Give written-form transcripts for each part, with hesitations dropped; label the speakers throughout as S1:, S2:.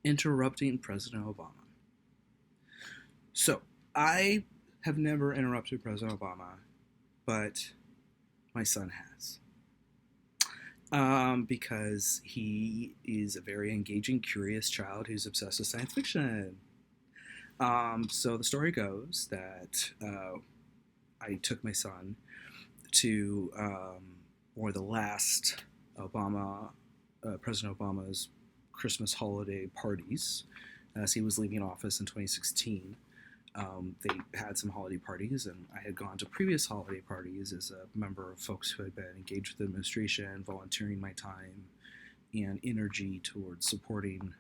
S1: Interrupting President Obama. So, I have never interrupted President Obama, but my son has. Because he is a very engaging, curious child who's obsessed with science fiction. So the story goes that I took my son to one of the last President Obama's Christmas holiday parties as he was leaving office in 2016. They had some holiday parties, and I had gone to previous holiday parties as a member of folks who had been engaged with the administration, volunteering my time and energy towards supporting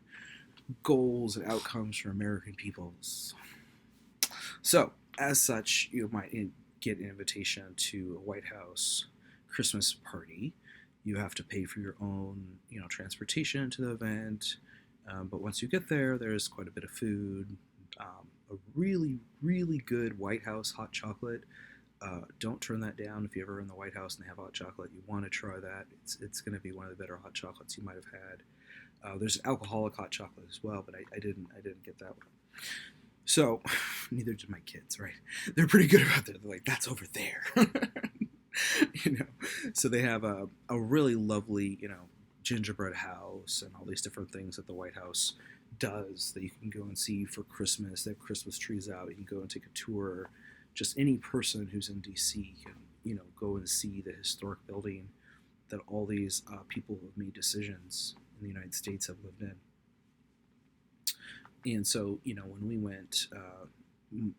S1: goals and outcomes for American peoples. So, as such, you might get an invitation to a White House Christmas party. You have to pay for your own, transportation to the event. But once you get there, there's quite a bit of food. A really, really good White House hot chocolate. Don't turn that down if you're ever in the White House and they have hot chocolate. You want to try that. It's going to be one of the better hot chocolates you might have had. There's alcoholic hot chocolate as well, but I didn't get that one. So neither did my kids, right? They're pretty good about that. They're like, that's over there. So they have a really lovely, gingerbread house and all these different things that the White House does that you can go and see for Christmas. They have Christmas trees out. You can go and take a tour. Just any person who's in DC can, go and see the historic building that all these people who have made decisions in the United States have lived in. And so, when we went,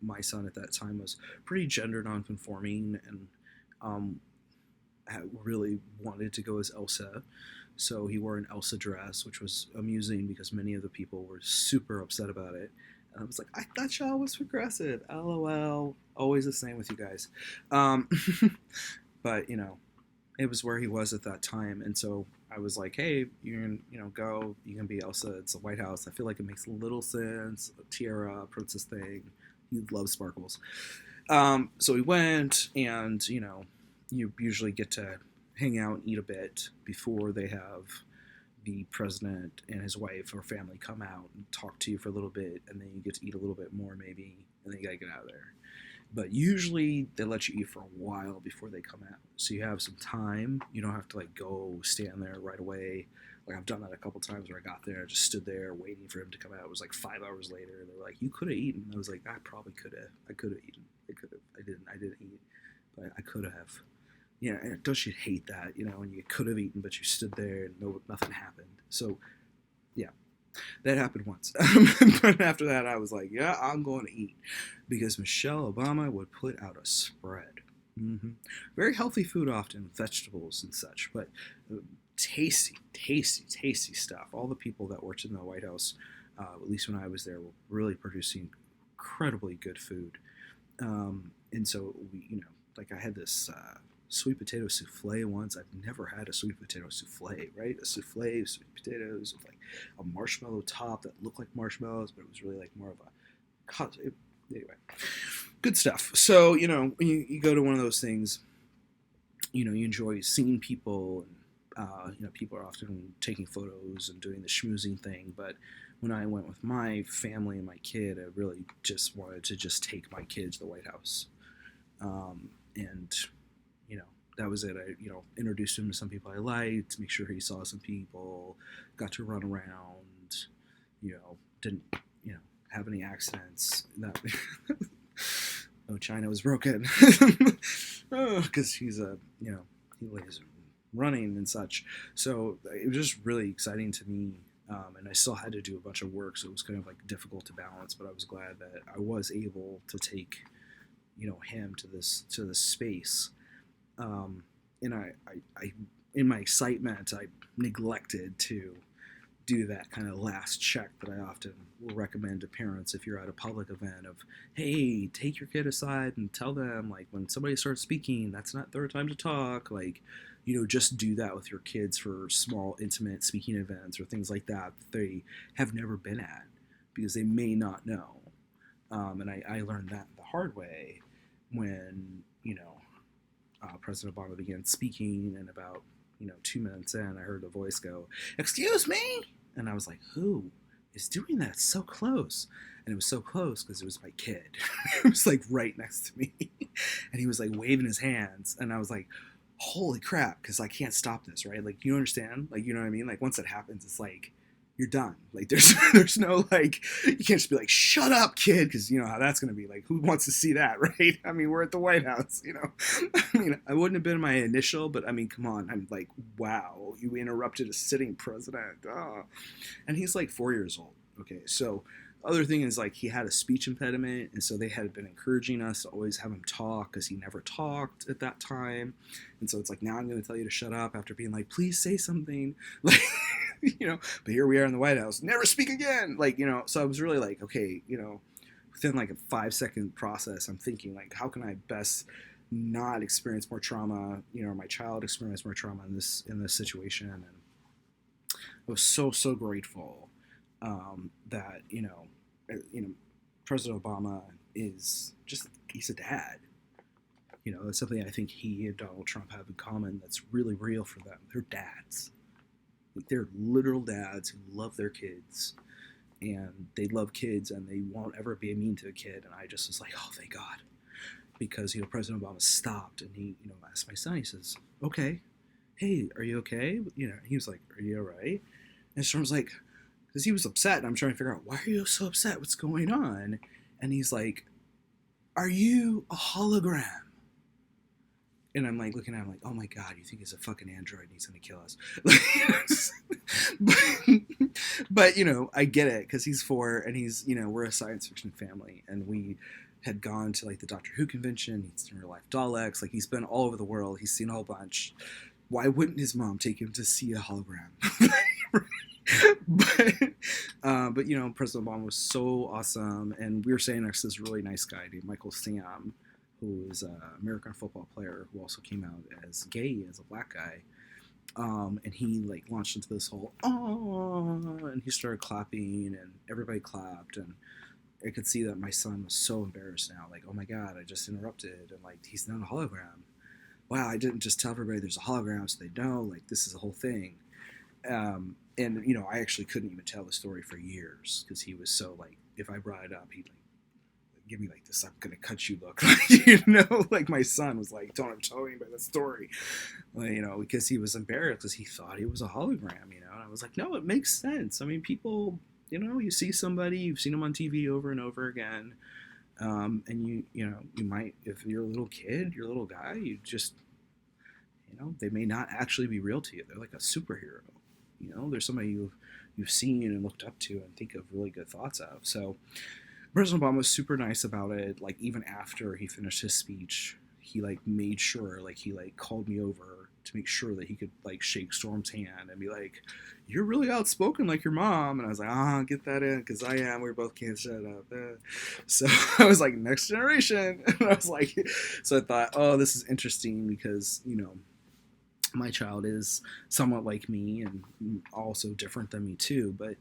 S1: my son at that time was pretty gender nonconforming and really wanted to go as Elsa. So he wore an Elsa dress, which was amusing because many of the people were super upset about it. And I was like, I thought y'all was progressive. LOL. Always the same with you guys. But, it was where he was at that time. And so I was like, hey, you can, go. You can be Elsa. It's the White House. I feel like it makes little sense. A tiara, princess thing. He loves sparkles. So we went and, you usually get to hang out and eat a bit before they have the president and his wife or family come out and talk to you for a little bit, and then you get to eat a little bit more maybe, and then you gotta get out of there. But usually they let you eat for a while before they come out, so you have some time. You don't have to go stand there right away. I've done that a couple times where I got there, I just stood there waiting for him to come out. It was 5 hours later. They were like, "You could have eaten." I was like, "I probably could have. I could have eaten. I could have. I didn't. I didn't eat, but I could have." Yeah, and don't you hate that, when you could have eaten, but you stood there and nothing happened. So, yeah, that happened once. But after that, I was like, yeah, I'm going to eat. Because Michelle Obama would put out a spread. Very healthy food often, vegetables and such, but tasty, tasty, tasty stuff. All the people that worked in the White House, at least when I was there, were really producing incredibly good food. And so, I had this sweet potato souffle once. I've never had a sweet potato souffle, right? A souffle of sweet potatoes with a marshmallow top that looked like marshmallows, but it was really more of a anyway, good stuff. So, when you go to one of those things, you enjoy seeing people, and people are often taking photos and doing the schmoozing thing. But when I went with my family and my kid, I really just wanted to just take my kid to the White House. And that was it. I, introduced him to some people I liked, make sure he saw some people, got to run around, didn't, have any accidents. That no China was broken. Because he's he was running and such. So it was just really exciting to me. And I still had to do a bunch of work, so it was kind of difficult to balance, but I was glad that I was able to take, him to this space. And I in my excitement, I neglected to do that kind of last check that I often will recommend to parents if you're at a public event of, hey, take your kid aside and tell them, when somebody starts speaking, that's not their time to talk. Just do that with your kids for small, intimate speaking events or things like that they have never been at because they may not know. And I learned that the hard way when, President Obama began speaking, and about 2 minutes in, I heard a voice go, "Excuse me," and I was like, "Who is doing that so close. And it was so close because it was my kid. It was like right next to me. And he was like waving his hands. And I was like, holy crap, because I can't stop this, right? Like, you understand? Like, you know what I mean? Like, once it happens, it's like, you're done. Like, there's no, like, you can't just be like, shut up, kid, because you know how that's going to be. Like, who wants to see that, right? I mean, we're at the White House, you know? I mean, I wouldn't have been my initial, but I mean, come on. I'm like, wow, you interrupted a sitting president. Oh. And he's like 4 years old. Okay, so other thing is like he had a speech impediment, and so they had been encouraging us to always have him talk because he never talked at that time. And so it's like, now I'm going to tell you to shut up after being like, please say something. Like, you know, but here we are in the White House, never speak again. Like, you know, so I was really like, okay, you know, within like a 5-second process, I'm thinking like, how can I best not experience more trauma, you know, or my child experience more trauma in this situation. And I was so grateful that President Obama is just, he's a dad. You know, that's something I think he and Donald Trump have in common that's really real for them. They're dads. Like, they're literal dads who love their kids, and they love kids, and they won't ever be mean to a kid. And I just was like, oh, thank God. Because, you know, President Obama stopped and he, you know, asked my son, he says, okay, hey, are you okay? You know, he was like, are you all right? And Storm's like, because he was upset, and I'm trying to figure out, why are you so upset? What's going on? And he's like, are you a hologram? And I'm like looking at him like, oh my God, you think he's a fucking android and he's going to kill us. but, you know, I get it because he's 4 and he's, you know, we're a science fiction family, and we had gone to like the Doctor Who convention. He's seen real life Daleks. Like, he's been all over the world. He's seen a whole bunch. Why wouldn't his mom take him to see a hologram? but you know, President Obama was so awesome, and we were saying next to this really nice guy named Michael Sam, who is an American football player who also came out as gay as a black guy, and he like launched into this whole and he started clapping, and everybody clapped, and I could see that my son was so embarrassed now, like, oh my God, I just interrupted, and like, he's not a hologram. Wow, I didn't just tell everybody there's a hologram so they know, like, this is a whole thing. And, you know, I actually couldn't even tell the story for years because he was so, like, if I brought it up, he'd, like, give me, like, this I'm going to cut you look. You know, like, my son was like, don't ever tell anybody that story. Well, you know, because he was embarrassed because he thought he was a hologram, you know. And I was like, no, it makes sense. I mean, people, you know, you see somebody, you've seen them on TV over and over again. And you know, you might, if you're a little kid, you're a little guy, you just, you know, they may not actually be real to you. They're like a superhero. You know, there's somebody you've seen and looked up to and think of really good thoughts of. So President Obama was super nice about it. Like, even after he finished his speech, he like made sure, like, he like called me over to make sure that he could like shake Storm's hand and be like, you're really outspoken like your mom. And I was like, get that in, because I am. We both can't shut up. So I was like, next generation. And I was like, so I thought, oh, this is interesting because, you know, my child is somewhat like me and also different than me too, but,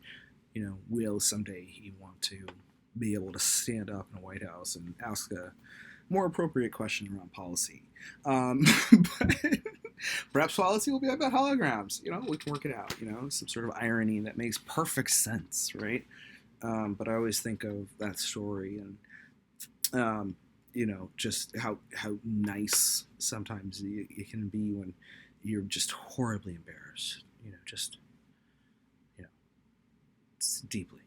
S1: you know, will someday he want to be able to stand up in a White House and ask a more appropriate question around policy. But perhaps policy will be about holograms. You know, we can work it out. You know, some sort of irony that makes perfect sense, right? But I always think of that story and, you know, just how nice sometimes it can be when you're just horribly embarrassed. You know, just, you know, it's deeply.